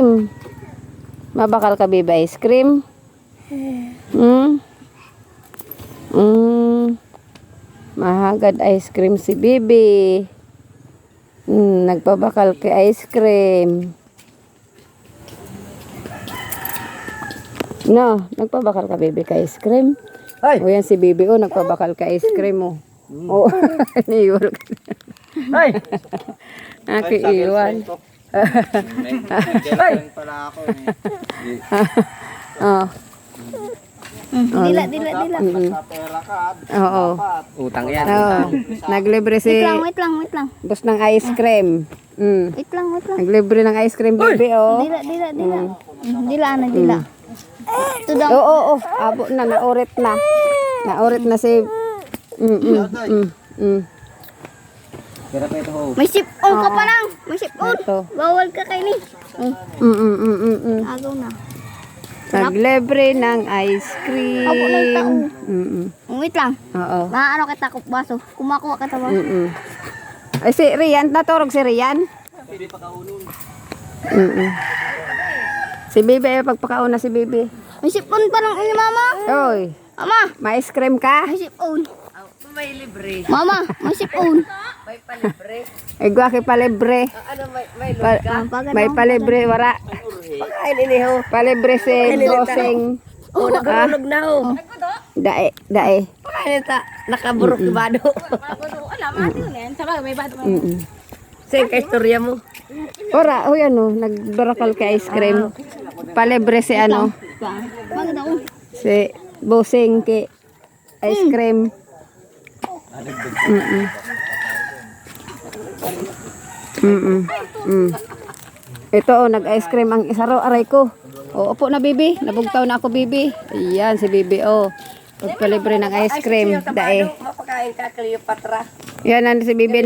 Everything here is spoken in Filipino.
cream. Mabakal ka, Bibi, ice cream? Mahagad ice cream si Bibi. Nagpabakal kay ice cream. No, nagpabakal ka, Bibi, kay ice cream. Ay! O yan si Bibi, oh, nagpabakal kay ice cream, oh. Oh, niiwal ka. Ay! Nakiiwan. Ay! Pala ako Oh. Dila. pera ka. Oo. Utang yan. Oo. Naglibre si Wait lang. boss ng ice cream. Wait lang. Naglibre ng ice cream, Bibi, oh. Dila. Dila. Ito daw. Oo. Abo na, naurit na. Naurit na si... Pera pa ito ho. May sip-on ka pa lang. May sip-on. Ito. Bawal ka kay ni. Agaw na. Naglibre ng ice cream. Abo na yung tao. Wait lang. Oo. Maano kita baso. Kumakuha kita baso. Ay, si Rian. Naturog si Rian. Hindi pa kaunon. Si Bibi, ay pagpakauna si Bibi. May sip-on pa lang ni mama. Oy, Mama, may ice cream ka? may sip-on. May libre. Mama, may sip-on. May palibre. Ay, guwaki palibre. Ano, may log. May palibre, wara. Pagkain iniho. Palibre si Boseng. Oh, nagulog na ho. Dae. Pagkain ita. Nakaburok na bado. Saan ka istorya mo? Ora, o yan o, nagbarakal ka ice cream. Palibre si ano, Maganda ko. si Boseng ki ice cream. Ito o, nag-ice cream ang isa ro, aray ko. O, upo na, Bibi. Nabugtaw na ako, Bibi. Ayan, si Bibi, o. Pagpalibre ng ice cream, dae. Mapakain ka, Cleopatra. Yan, si Bibi.